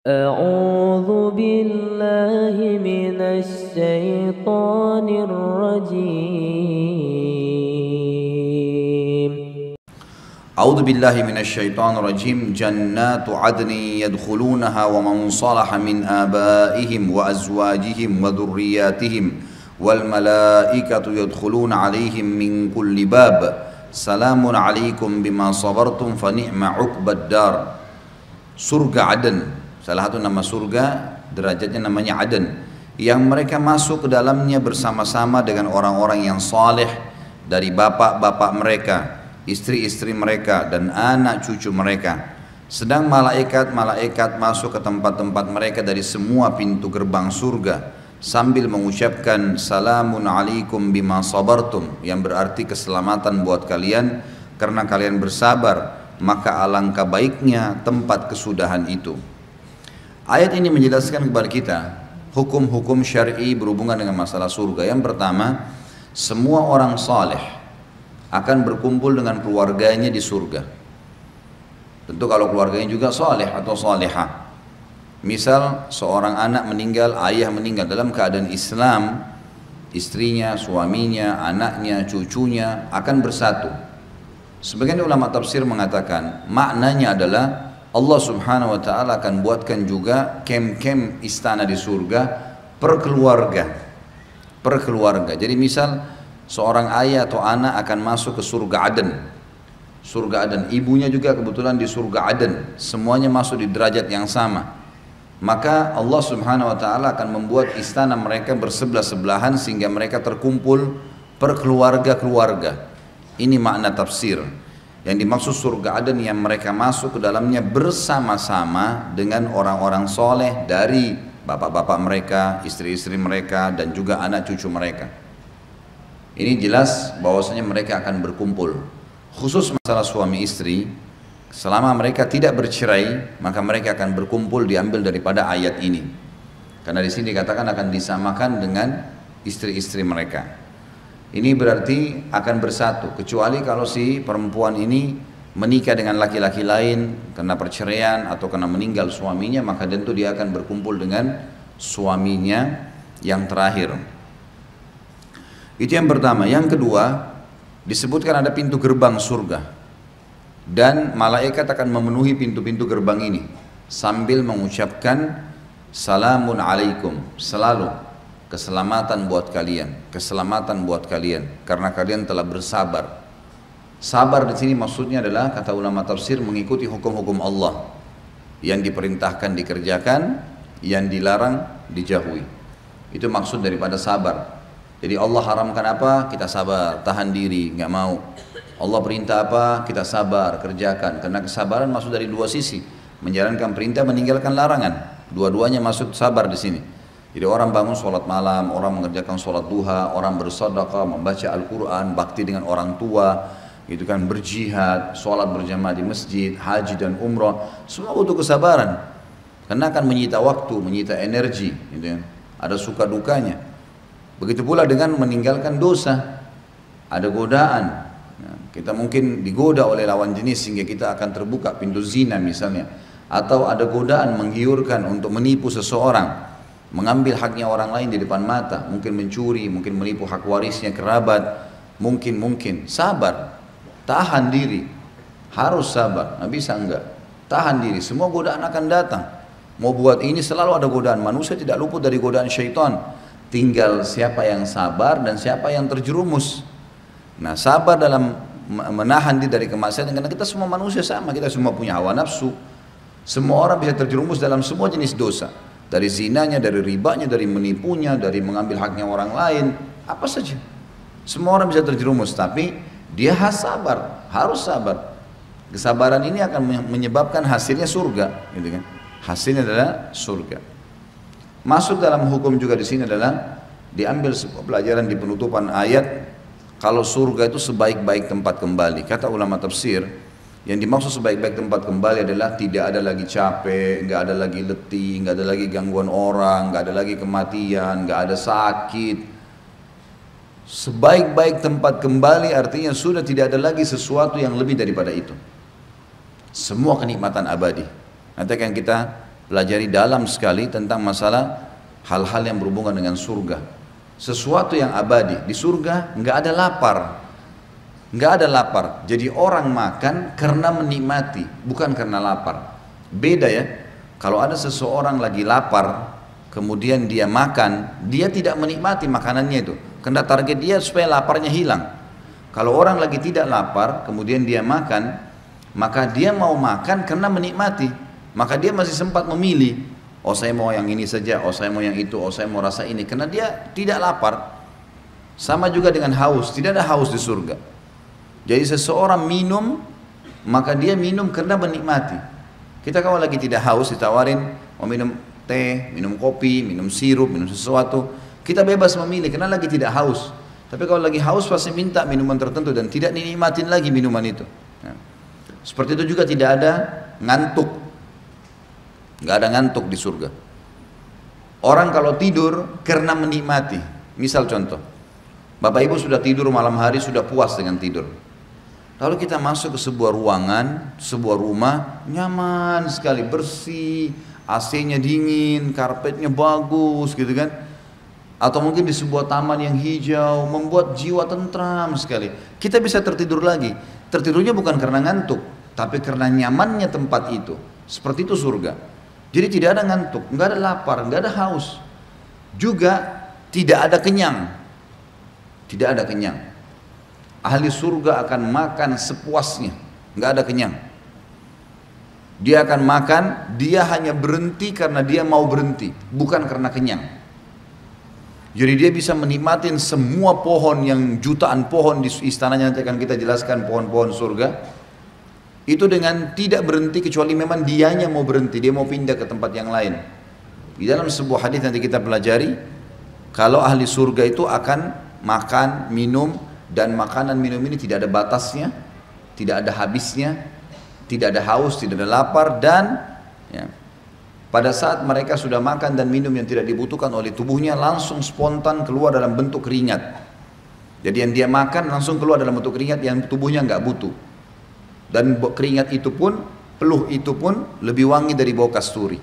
أعوذ بالله من الشيطان الرجيم. أعوذ بالله من الشيطان الرجيم. جنات عدن يدخلونها ومن صلح من آبائهم وأزواجهم وذرياتهم والملائكة يدخلون عليهم من كل باب سلام عليكم بما صبرتم فنعم عقبى الدار. Surga Aden, salah satu nama surga, derajatnya namanya Aden, yang mereka masuk ke dalamnya bersama-sama dengan orang-orang yang saleh dari bapak-bapak mereka, istri-istri mereka, dan anak cucu mereka. Sedang malaikat-malaikat masuk ke tempat-tempat mereka dari semua pintu gerbang surga sambil mengucapkan salamun alaikum bima sabartum, yang berarti keselamatan buat kalian karena kalian bersabar, maka alangkah baiknya tempat kesudahan itu. Ayat ini menjelaskan kepada kita hukum-hukum syar'i berhubungan dengan masalah surga. Yang pertama, semua orang saleh akan berkumpul dengan keluarganya di surga. Tentu kalau keluarganya juga saleh atau salehah. Misal seorang anak meninggal, ayah meninggal dalam keadaan Islam, istrinya, suaminya, anaknya, cucunya akan bersatu. Sebagian ulama tafsir mengatakan maknanya adalah Allah subhanahu wa ta'ala akan buatkan juga kem-kem istana di surga per keluarga. Jadi misal seorang ayah atau anak akan masuk ke surga Aden. Surga Aden, ibunya juga kebetulan di surga Aden. Semuanya masuk di derajat yang sama. Maka Allah subhanahu wa ta'ala akan membuat istana mereka bersebelah-sebelahan sehingga mereka terkumpul per keluarga-keluarga. Ini makna tafsir. Yang dimaksud surga Aden yang mereka masuk ke dalamnya bersama-sama dengan orang-orang soleh dari bapak-bapak mereka, istri-istri mereka, dan juga anak cucu mereka. Ini jelas bahwasanya mereka akan berkumpul. Khusus masalah suami istri, selama mereka tidak bercerai, maka mereka akan berkumpul, diambil daripada ayat ini. Karena di sini dikatakan akan disamakan dengan istri-istri mereka. Ini berarti akan bersatu, kecuali kalau si perempuan ini menikah dengan laki-laki lain karena perceraian atau karena meninggal suaminya, maka tentu dia akan berkumpul dengan suaminya yang terakhir. Itu yang pertama. Yang kedua, disebutkan ada pintu gerbang surga dan malaikat akan memenuhi pintu-pintu gerbang ini sambil mengucapkan salamun alaikum, selalu keselamatan buat kalian, keselamatan buat kalian karena kalian telah bersabar. Sabar di sini maksudnya adalah, kata ulama tafsir, mengikuti hukum-hukum Allah. Yang diperintahkan dikerjakan, yang dilarang dijauhi. Itu maksud daripada sabar. Jadi Allah haramkan apa, kita sabar, tahan diri, nggak mau. Allah perintah apa, kita sabar, kerjakan. Karena kesabaran masuk dari dua sisi, menjalankan perintah, meninggalkan larangan. Dua-duanya masuk sabar di sini. Jadi orang bangun sholat malam, orang mengerjakan sholat duha, orang bersedekah, membaca Al-Quran, bakti dengan orang tua, gitu kan, berjihad, sholat berjamaah di masjid, haji dan umrah, semua butuh kesabaran. Karena akan menyita waktu, menyita energi, gitu kan. Ada suka dukanya. Begitu pula dengan meninggalkan dosa, ada godaan. Nah, kita mungkin digoda oleh lawan jenis sehingga kita akan terbuka pintu zina misalnya, atau ada godaan menggiurkan untuk menipu seseorang, mengambil haknya orang lain di depan mata, mungkin mencuri, mungkin menipu hak warisnya kerabat, mungkin sabar, tahan diri, harus sabar, nggak bisa enggak, tahan diri, semua godaan akan datang. Mau buat ini selalu ada godaan, manusia tidak luput dari godaan syaitan, tinggal siapa yang sabar dan siapa yang terjerumus. Nah, sabar dalam menahan diri dari kemaksiatan, karena kita semua manusia sama, kita semua punya hawa nafsu, semua orang bisa terjerumus dalam semua jenis dosa. Dari zinanya, dari ribanya, dari menipunya, dari mengambil haknya orang lain, apa saja. Semua orang bisa terjerumus, tapi dia harus sabar. Kesabaran ini akan menyebabkan hasilnya surga, gitu kan? Hasilnya adalah surga. Masuk dalam hukum juga di sini adalah diambil sebuah pelajaran di penutupan ayat, kalau surga itu sebaik-baik tempat kembali. Kata ulama tafsir, yang dimaksud sebaik-baik tempat kembali adalah tidak ada lagi capek, nggak ada lagi letih, nggak ada lagi gangguan orang, nggak ada lagi kematian, nggak ada sakit. Sebaik-baik tempat kembali artinya sudah tidak ada lagi sesuatu yang lebih daripada itu. Semua kenikmatan abadi. Nanti akan kita pelajari dalam sekali tentang masalah hal-hal yang berhubungan dengan surga. Sesuatu yang abadi di surga nggak ada lapar, nggak ada lapar. Jadi orang makan karena menikmati, bukan karena lapar. Beda ya. Kalau ada seseorang lagi lapar, kemudian dia makan, dia tidak menikmati makanannya itu. Karena target dia supaya laparnya hilang. Kalau orang lagi tidak lapar, kemudian dia makan, maka dia mau makan karena menikmati. Maka dia masih sempat memilih, oh saya mau yang ini saja, oh saya mau yang itu, oh saya mau rasa ini. Karena dia tidak lapar. Sama juga dengan haus, tidak ada haus di surga. Jadi seseorang minum, maka dia minum karena menikmati. Kita kalau lagi tidak haus ditawarin, mau minum teh, minum kopi, minum sirup, minum sesuatu, kita bebas memilih karena lagi tidak haus. Tapi kalau lagi haus pasti minta minuman tertentu dan tidak dinikmatin lagi minuman itu. Nah, seperti itu juga tidak ada ngantuk. Nggak ada ngantuk di surga. Orang kalau tidur karena menikmati. Misal contoh, Bapak Ibu sudah tidur malam hari, sudah puas dengan tidur. Lalu kita masuk ke sebuah ruangan, sebuah rumah, nyaman sekali, bersih, AC-nya dingin, karpetnya bagus gitu kan. Atau mungkin di sebuah taman yang hijau, membuat jiwa tentram sekali. Kita bisa tertidur lagi. Tertidurnya bukan karena ngantuk, tapi karena nyamannya tempat itu. Seperti itu surga. Jadi tidak ada ngantuk, nggak ada lapar, nggak ada haus. Juga tidak ada kenyang. Tidak ada kenyang. Ahli surga akan makan sepuasnya, nggak ada kenyang. Dia akan makan, dia hanya berhenti karena dia mau berhenti, bukan karena kenyang. Jadi dia bisa menikmatin semua pohon yang jutaan pohon di istananya, nanti akan kita jelaskan pohon-pohon surga. Itu dengan tidak berhenti kecuali memang dianya mau berhenti, dia mau pindah ke tempat yang lain. Di dalam sebuah hadis nanti kita pelajari, kalau ahli surga itu akan makan, minum, dan makanan minum ini tidak ada batasnya, tidak ada habisnya, tidak ada haus, tidak ada lapar, dan ya, pada saat mereka sudah makan dan minum yang tidak dibutuhkan oleh tubuhnya, langsung spontan keluar dalam bentuk keringat. Jadi yang dia makan langsung keluar dalam bentuk keringat yang tubuhnya nggak butuh. Dan keringat itu pun, peluh itu pun lebih wangi dari bau kasturi.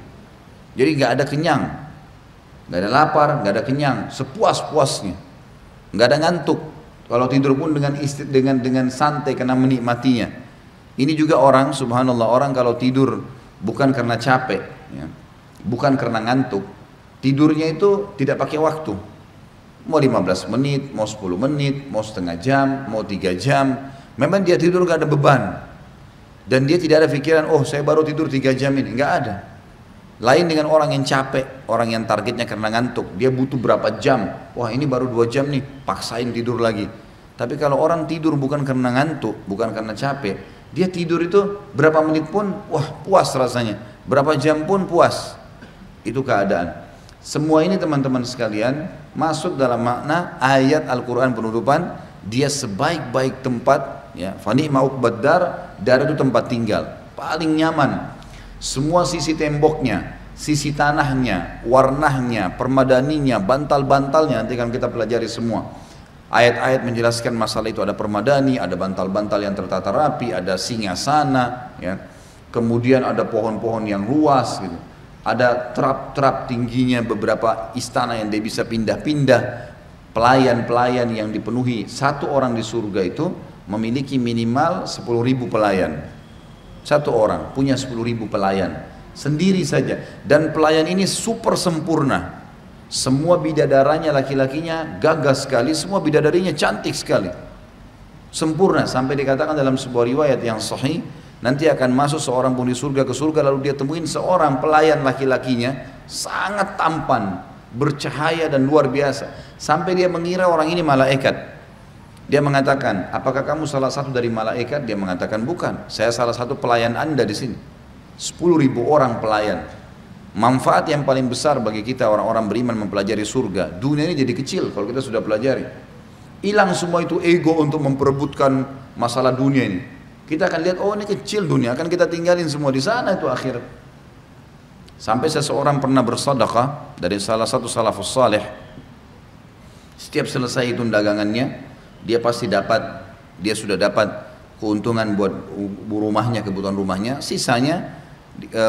Jadi nggak ada kenyang, nggak ada lapar, nggak ada kenyang, sepuas-puasnya, nggak ada ngantuk. Kalau tidur pun dengan santai karena menikmatinya. Ini juga orang, subhanallah, orang kalau tidur bukan karena capek, ya, bukan karena ngantuk, tidurnya itu tidak pakai waktu. Mau 15 menit, mau 10 menit, mau setengah jam, mau 3 jam. Memang dia tidur gak ada beban. Dan dia tidak ada pikiran, oh saya baru tidur 3 jam ini. Nggak ada. Lain dengan orang yang capek, orang yang targetnya karena ngantuk. Dia butuh berapa jam. Wah ini baru 2 jam nih, paksain tidur lagi. Tapi kalau orang tidur bukan karena ngantuk, bukan karena capek, dia tidur itu berapa menit pun, wah puas rasanya. Berapa jam pun puas. Itu keadaan. Semua ini teman-teman sekalian masuk dalam makna ayat Al-Quran penutupan, dia sebaik-baik tempat, ya, fani ma'uqbad dar itu tempat tinggal, paling nyaman. Semua sisi temboknya, sisi tanahnya, warnanya, permadaninya, bantal-bantalnya, nanti akan kita pelajari semua. Ayat-ayat menjelaskan masalah itu, ada permadani, ada bantal-bantal yang tertata rapi, ada singgasana, ya. Kemudian ada pohon-pohon yang luas gitu. Ada trap-trap tingginya beberapa istana yang dia bisa pindah-pindah. Pelayan-pelayan yang dipenuhi. Satu orang di surga itu memiliki minimal 10.000 pelayan. Satu orang punya 10.000 pelayan sendiri saja. Dan pelayan ini super sempurna. Semua bidadaranya laki-lakinya gagah sekali, semua bidadarinya cantik sekali, sempurna. Sampai dikatakan dalam sebuah riwayat yang sahih, nanti akan masuk seorang pun di surga ke surga, lalu dia temuin seorang pelayan laki-lakinya sangat tampan, bercahaya dan luar biasa, sampai dia mengira orang ini malaikat. Dia mengatakan, apakah kamu salah satu dari malaikat? Dia mengatakan, bukan, saya salah satu pelayan Anda di sini. 10.000 orang pelayan. Manfaat yang paling besar bagi kita orang-orang beriman mempelajari surga, dunia ini jadi kecil kalau kita sudah pelajari. Hilang semua itu ego untuk memperebutkan masalah dunia ini. Kita akan lihat, oh ini kecil dunia, akan kita tinggalin semua di sana itu akhirat. Sampai seseorang pernah bersedekah dari salah satu salafus saleh. Setiap selesai itu dagangannya, dia pasti dapat, dia sudah dapat keuntungan buat rumahnya, kebutuhan rumahnya. Sisanya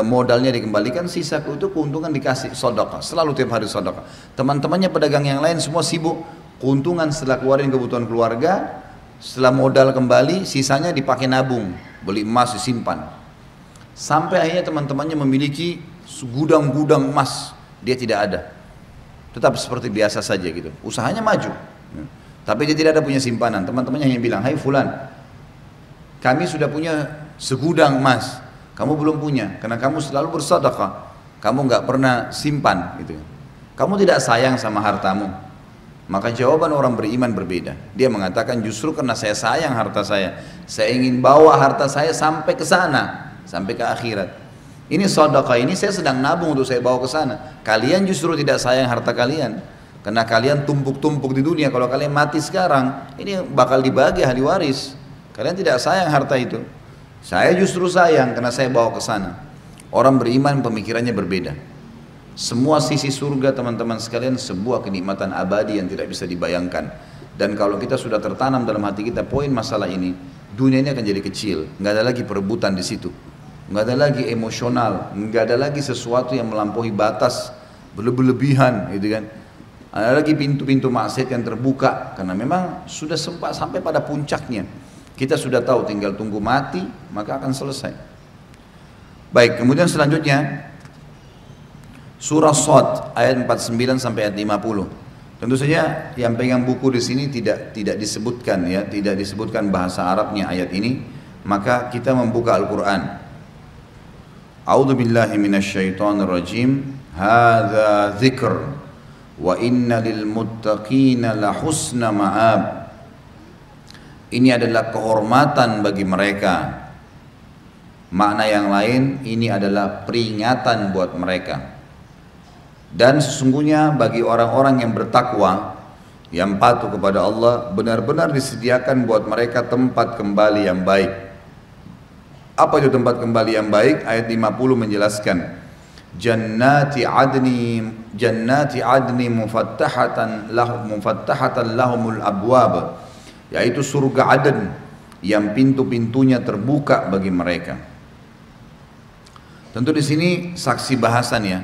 modalnya dikembalikan, sisa itu keuntungan dikasih sedekah, selalu tiap hari sedekah. Teman-temannya pedagang yang lain semua sibuk, keuntungan setelah keluarin kebutuhan keluarga, setelah modal kembali, sisanya dipakai nabung, beli emas disimpan. Sampai akhirnya teman-temannya memiliki gudang-gudang emas, dia tidak ada. Tetap seperti biasa saja gitu, usahanya maju, tapi dia tidak ada punya simpanan. Teman-temannya hanya bilang, hai fulan, kami sudah punya segudang emas, kamu belum punya, karena kamu selalu bersedekah, kamu nggak pernah simpan gitu. Kamu tidak sayang sama hartamu. Maka jawaban orang beriman berbeda. Dia mengatakan justru karena saya sayang harta saya ingin bawa harta saya sampai ke sana, sampai ke akhirat. Ini sedekah, ini saya sedang nabung untuk saya bawa ke sana. Kalian justru tidak sayang harta kalian, karena kalian tumpuk-tumpuk di dunia. Kalau kalian mati sekarang, ini bakal dibagi ahli waris. Kalian tidak sayang harta itu. Saya justru sayang karena saya bawa ke sana. Orang beriman pemikirannya berbeda. Semua sisi surga teman-teman sekalian sebuah kenikmatan abadi yang tidak bisa dibayangkan. Dan kalau kita sudah tertanam dalam hati kita poin masalah ini, dunia ini akan jadi kecil. Nggak ada lagi perebutan di situ. Nggak ada lagi emosional. Nggak ada lagi sesuatu yang melampaui batas, berlebihan, gitu kan. Ada lagi pintu-pintu maksiat yang terbuka karena memang sudah sempat sampai pada puncaknya. Kita sudah tahu tinggal tunggu mati maka akan selesai. Baik, kemudian selanjutnya surah Shad ayat 49 sampai ayat 50. Tentu saja yang pegang buku di sini tidak disebutkan ya, tidak disebutkan bahasa Arabnya ayat ini, maka kita membuka Al-Qur'an. A'udzu billahi minasyaitonir rajim. Hadza dzikr wa inna lil muttaqina la husna ma'ab. Ini adalah kehormatan bagi mereka. Makna yang lain, ini adalah peringatan buat mereka. Dan sesungguhnya bagi orang-orang yang bertakwa, yang patuh kepada Allah, benar-benar disediakan buat mereka tempat kembali yang baik. Apa itu tempat kembali yang baik? Ayat 50 menjelaskan, Jannati adni mufattahatan lahumul abwab, yaitu surga Aden yang pintu-pintunya terbuka bagi mereka. Tentu di sini saksi bahasan ya.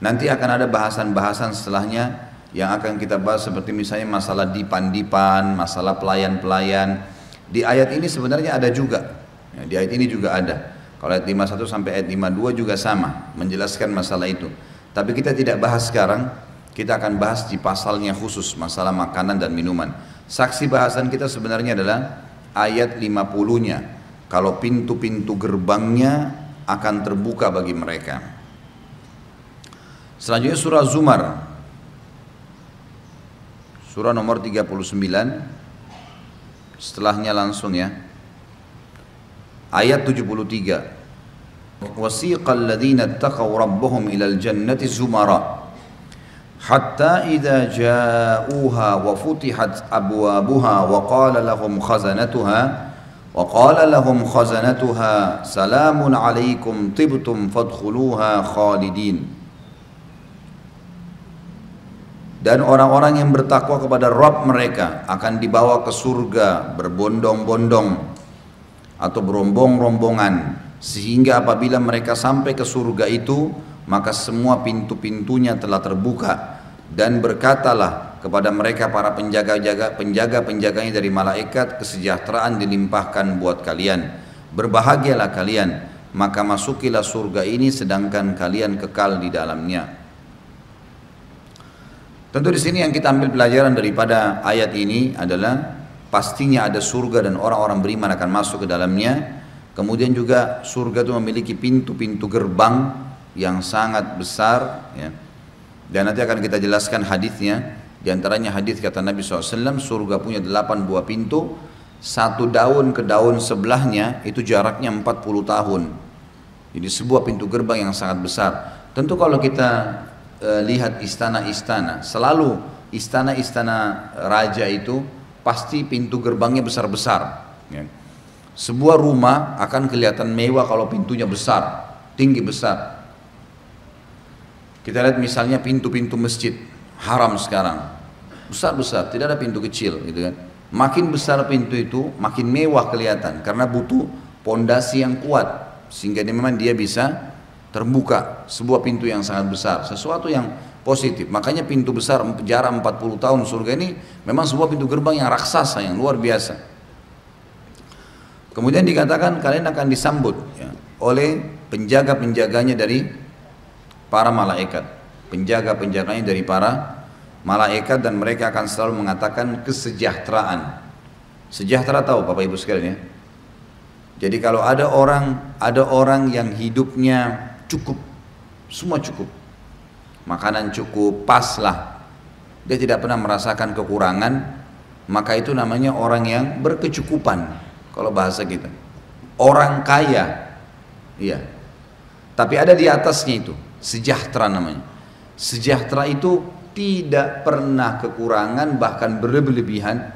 Nanti akan ada bahasan-bahasan setelahnya yang akan kita bahas, seperti misalnya masalah dipan-dipan, masalah pelayan-pelayan. Di ayat ini sebenarnya ada juga. Ya, di ayat ini juga ada. Kalau ayat 51 sampai ayat 52 juga sama, menjelaskan masalah itu. Tapi kita tidak bahas sekarang, kita akan bahas di pasalnya khusus, masalah makanan dan minuman. Saksi bahasan kita sebenarnya adalah ayat 50-nya. Kalau pintu-pintu gerbangnya akan terbuka bagi mereka. Selanjutnya surah Zumar, surah nomor 39, setelahnya langsung ya, ayat 73. Wasiqal ladzina ittaqaw rabbahum ilal jannati zumara hatta idza ja'uha wa futihat abwabuha wa qala lahum khazanatuha salamun alaikum tibtum fadkhuluha khalidin. Dan orang-orang yang bertakwa kepada Rabb mereka akan dibawa ke surga berbondong-bondong atau berombong-rombongan, sehingga apabila mereka sampai ke surga itu, maka semua pintu-pintunya telah terbuka, dan berkatalah kepada mereka para penjaga-penjaganya dari malaikat, kesejahteraan dilimpahkan buat kalian, berbahagialah kalian, maka masukilah surga ini sedangkan kalian kekal di dalamnya. Tentu di sini yang kita ambil pelajaran daripada ayat ini adalah pastinya ada surga dan orang-orang beriman akan masuk ke dalamnya. Kemudian juga surga itu memiliki pintu-pintu gerbang yang sangat besar ya. Dan nanti akan kita jelaskan hadisnya. Di antaranya hadis kata Nabi SAW, surga punya 8 buah pintu, satu daun ke daun sebelahnya itu jaraknya 40 tahun. Jadi sebuah pintu gerbang yang sangat besar. Tentu kalau kita lihat istana-istana, selalu istana-istana raja itu pasti pintu gerbangnya besar-besar ya. Sebuah rumah akan kelihatan mewah kalau pintunya besar, tinggi besar. Kita lihat misalnya pintu-pintu masjid haram sekarang, besar-besar, tidak ada pintu kecil gitu kan. Makin besar pintu itu makin mewah kelihatan, karena butuh pondasi yang kuat, sehingga memang dia bisa terbuka sebuah pintu yang sangat besar, sesuatu yang positif. Makanya pintu besar jarak 40 tahun surga ini memang sebuah pintu gerbang yang raksasa, yang luar biasa. Kemudian dikatakan kalian akan disambut ya, oleh penjaga-penjaganya dari para malaikat, penjaga-penjaganya dari para malaikat, dan mereka akan selalu mengatakan kesejahteraan. Sejahtera tahu Bapak Ibu sekalian ya. Jadi kalau ada orang yang hidupnya cukup, semua cukup, makanan cukup, pas lah, dia tidak pernah merasakan kekurangan, maka itu namanya orang yang berkecukupan. Kalau bahasa kita, orang kaya, iya. Tapi ada di atasnya itu, sejahtera namanya. Sejahtera itu tidak pernah kekurangan, bahkan berlebihan,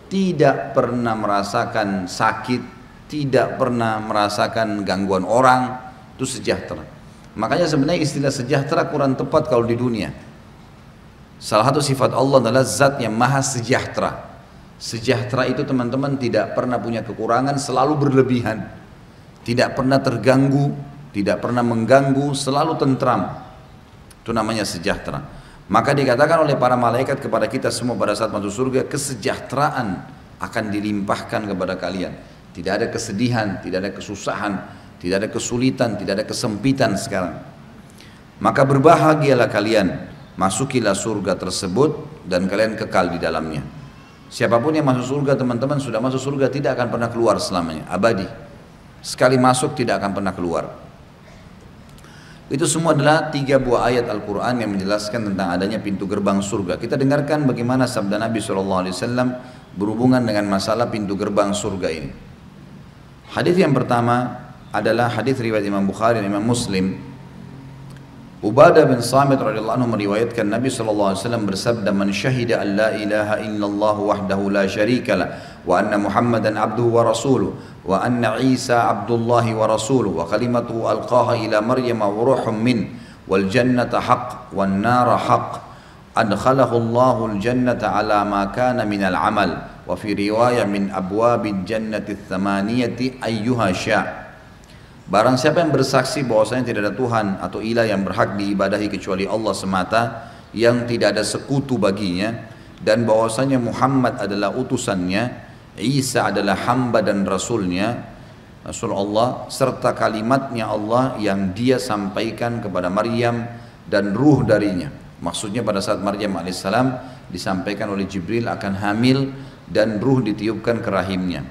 tidak pernah merasakan sakit, tidak pernah merasakan gangguan orang, itu sejahtera. Makanya sebenarnya istilah sejahtera kurang tepat kalau di dunia. Salah satu sifat Allah adalah zat yang maha sejahtera. Sejahtera itu teman-teman tidak pernah punya kekurangan, selalu berlebihan, tidak pernah terganggu, tidak pernah mengganggu, selalu tentram. Itu namanya sejahtera. Maka dikatakan oleh para malaikat kepada kita semua pada saat masuk surga, kesejahteraan akan dilimpahkan kepada kalian. Tidak ada kesedihan, tidak ada kesusahan, tidak ada kesulitan, tidak ada kesempitan sekarang. Maka berbahagialah kalian, masukilah surga tersebut dan kalian kekal di dalamnya. Siapapun yang masuk surga teman-teman, sudah masuk surga tidak akan pernah keluar selamanya, abadi. Sekali masuk tidak akan pernah keluar. Itu semua adalah 3 buah ayat Al-Quran yang menjelaskan tentang adanya pintu gerbang surga. Kita dengarkan bagaimana sabda Nabi SAW berhubungan dengan masalah pintu gerbang surga ini. Hadis yang pertama adalah hadis riwayat Imam Bukhari dan Imam Muslim. Ubadah bin Samit radhiyallahu anhu meriwayatkan Nabi SAW bersabda, "Man syahida an la ilaha illallah wahdahu la syarika lah, wa anna Muhammadan abduhu wa rasuluh, wa anna Isa abdullahi wa rasuluh, wa kalimatuhu alqaha ila Maryam wa ruhum min, wal jannata haqq, wan nara haqq, adkhalahu Allahu al jannata ala ma kana min al amal, wa fi riwayah min abwabil jannati tsamaniyati ayyuha sya'." Barang siapa yang bersaksi bahwasanya tidak ada Tuhan atau ilah yang berhak diibadahi kecuali Allah semata, yang tidak ada sekutu baginya, dan bahwasanya Muhammad adalah utusannya, Isa adalah hamba dan rasulnya, Rasul Allah, serta kalimatnya Allah yang dia sampaikan kepada Maryam dan ruh darinya. Maksudnya pada saat Maryam alaihissalam disampaikan oleh Jibril akan hamil dan ruh ditiupkan ke rahimnya.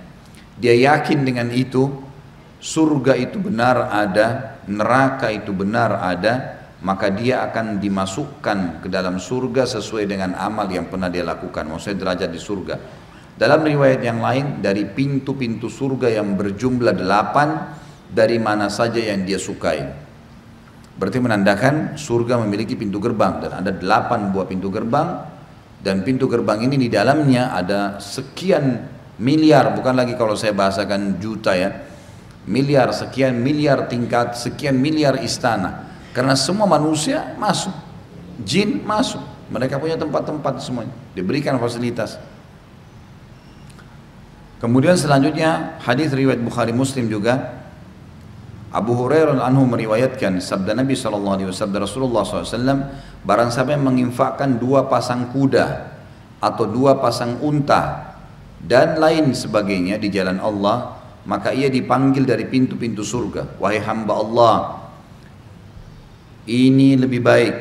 Dia yakin dengan itu, surga itu benar ada, neraka itu benar ada, maka dia akan dimasukkan ke dalam surga sesuai dengan amal yang pernah dia lakukan, maksudnya derajat di surga. Dalam riwayat yang lain, dari pintu-pintu surga yang berjumlah 8 dari mana saja yang dia sukai. Berarti menandakan surga memiliki pintu gerbang, dan ada 8 buah pintu gerbang, dan pintu gerbang ini di dalamnya ada sekian miliar, bukan lagi kalau saya bahasakan juta ya, miliar, sekian miliar tingkat, sekian miliar istana. Karena semua manusia masuk, jin masuk, mereka punya tempat-tempat semuanya, diberikan fasilitas. Kemudian selanjutnya hadis riwayat Bukhari Muslim juga, Abu Hurairah anhu meriwayatkan sabda Nabi SAW, Rasulullah SAW, barang siapa yang menginfakkan 2 pasang kuda atau 2 pasang unta dan lain sebagainya di jalan Allah, maka ia dipanggil dari pintu-pintu surga, wahai hamba Allah, ini lebih baik,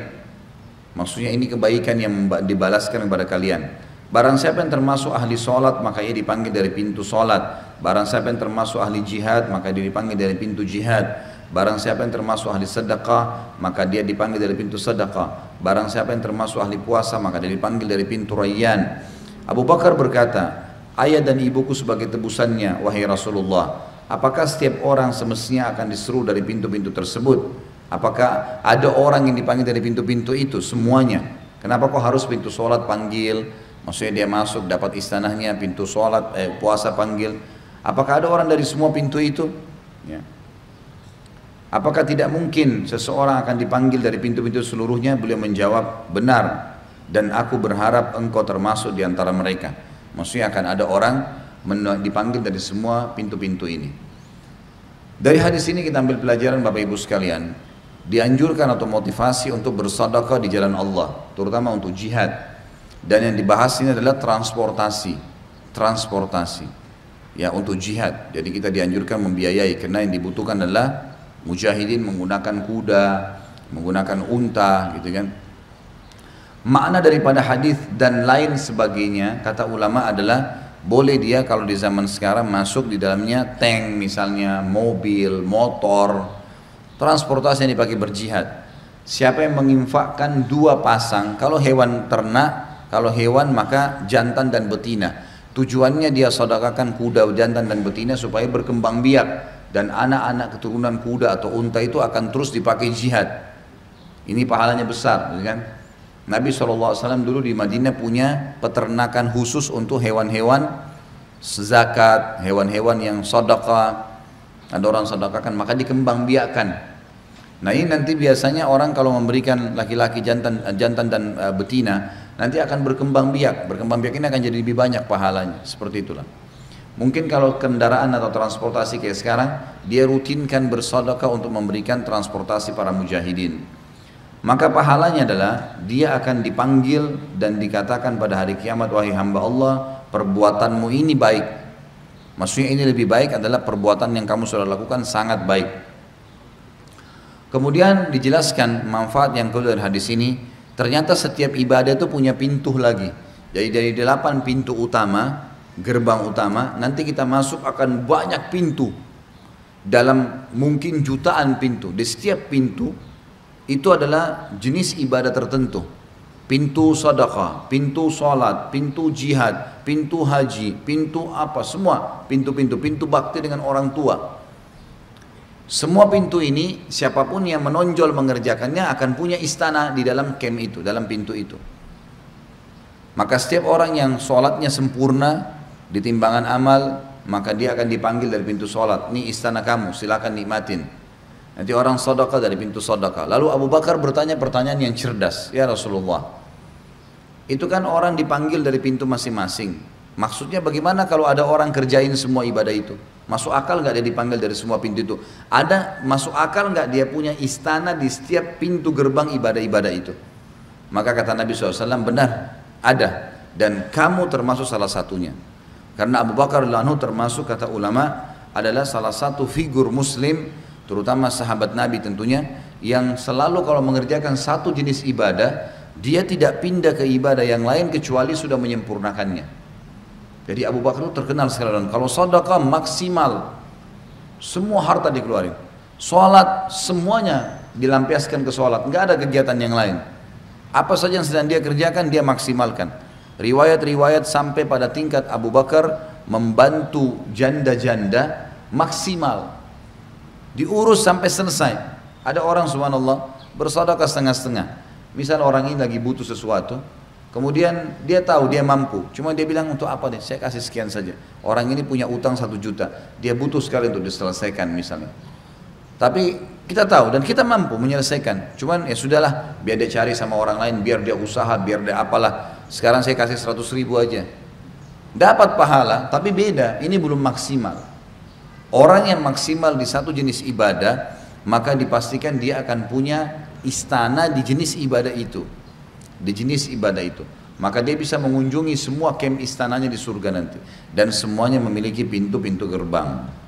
maksudnya ini kebaikan yang dibalaskan kepada kalian. Barang siapa yang termasuk ahli sholat, maka ia dipanggil dari pintu sholat. Barang siapa yang termasuk ahli jihad, maka dia dipanggil dari pintu jihad. Barang siapa yang termasuk ahli sedekah, maka dia dipanggil dari pintu sedekah. Barang siapa yang termasuk ahli puasa, maka dia dipanggil dari pintu Rayyan. Abu Bakar berkata, ayah dan ibuku sebagai tebusannya, wahai Rasulullah, apakah setiap orang semestinya akan diseru dari pintu-pintu tersebut? Apakah ada orang yang dipanggil dari pintu-pintu itu semuanya? Kenapa kok harus pintu sholat panggil? Maksudnya dia masuk dapat istanahnya, pintu sholat, puasa panggil. Apakah ada orang dari semua pintu itu? Ya. Apakah tidak mungkin seseorang akan dipanggil dari pintu-pintu seluruhnya? Beliau menjawab, benar, dan aku berharap engkau termasuk di antara mereka. Maksudnya akan ada orang dipanggil dari semua pintu-pintu ini. Dari hadis ini kita ambil pelajaran Bapak Ibu sekalian, dianjurkan atau motivasi untuk bersedekah di jalan Allah, terutama untuk jihad. Dan yang dibahas ini adalah transportasi ya, untuk jihad. Jadi kita dianjurkan membiayai, karena yang dibutuhkan adalah mujahidin menggunakan kuda, menggunakan unta gitu kan. Makna daripada hadis dan lain sebagainya, kata ulama adalah boleh dia kalau di zaman sekarang masuk di dalamnya tank misalnya, mobil, motor, transportasi yang dipakai berjihad. Siapa yang menginfakkan 2 pasang, kalau hewan ternak, kalau hewan maka jantan dan betina. Tujuannya dia sedekahkan kuda, jantan dan betina supaya berkembang biak, dan anak-anak keturunan kuda atau unta itu akan terus dipakai jihad. Ini pahalanya besar, kan? Nabi SAW dulu di Madinah punya peternakan khusus untuk hewan-hewan zakat, hewan-hewan yang sedekah. Ada orang sedekahkan maka dikembang biakan. Nah ini nanti biasanya orang kalau memberikan laki-laki jantan dan betina, nanti akan berkembang biak. Berkembang biak ini akan jadi lebih banyak pahalanya. Seperti itulah. Mungkin kalau kendaraan atau transportasi kayak sekarang, dia rutinkan bersedekah untuk memberikan transportasi para mujahidin. Maka pahalanya adalah dia akan dipanggil dan dikatakan pada hari kiamat, wahai hamba Allah, perbuatanmu ini baik. Maksudnya ini lebih baik adalah perbuatan yang kamu sudah lakukan sangat baik. Kemudian dijelaskan manfaat yang kedua dari hadis ini, ternyata setiap ibadah itu punya pintu lagi. Jadi dari 8 pintu utama, gerbang utama, nanti kita masuk akan banyak pintu. Dalam mungkin jutaan pintu. Di setiap pintu itu adalah jenis ibadah tertentu. Pintu sedekah, pintu salat, pintu jihad, pintu haji, pintu apa, semua pintu-pintu, pintu bakti dengan orang tua. Semua pintu ini siapapun yang menonjol mengerjakannya akan punya istana di dalam camp itu, dalam pintu itu. Maka setiap orang yang sholatnya sempurna di timbangan amal, maka dia akan dipanggil dari pintu sholat. Ini istana kamu, silakan nikmatin. Nanti orang sedekah dari pintu sedekah. Lalu Abu Bakar bertanya pertanyaan yang cerdas, ya Rasulullah, itu kan orang dipanggil dari pintu masing-masing. Maksudnya bagaimana kalau ada orang kerjain semua ibadah itu? Masuk akal nggak dia dipanggil dari semua pintu itu? Ada masuk akal nggak dia punya istana di setiap pintu gerbang ibadah-ibadah itu? Maka kata Nabi SAW, benar, ada. Dan kamu termasuk salah satunya. Karena Abu Bakar radhiyallahu anhu termasuk, kata ulama, adalah salah satu figur muslim, terutama sahabat Nabi tentunya, yang selalu kalau mengerjakan satu jenis ibadah, dia tidak pindah ke ibadah yang lain kecuali sudah menyempurnakannya. Jadi Abu Bakar itu terkenal sekali, kalau sedekah maksimal, semua harta dikeluarin. Sholat semuanya dilampiaskan ke sholat, nggak ada kegiatan yang lain. Apa saja yang sedang dia kerjakan dia maksimalkan. Riwayat-riwayat sampai pada tingkat Abu Bakar membantu janda-janda maksimal, diurus sampai selesai. Ada orang subhanallah bersedekah setengah-setengah. Misal orang ini lagi butuh sesuatu, kemudian dia tahu dia mampu, cuma dia bilang untuk apa nih, saya kasih sekian saja. Orang ini punya utang 1 juta, dia butuh sekali untuk diselesaikan misalnya. Tapi kita tahu dan kita mampu menyelesaikan, cuman ya sudahlah, biar dia cari sama orang lain, biar dia usaha, biar dia apalah. Sekarang saya kasih 100.000 aja, dapat pahala, tapi beda, ini belum maksimal. Orang yang maksimal di satu jenis ibadah, maka dipastikan dia akan punya istana di jenis ibadah itu. Di jenis ibadah itu, maka dia bisa mengunjungi semua camp istananya di surga nanti, dan semuanya memiliki pintu-pintu gerbang.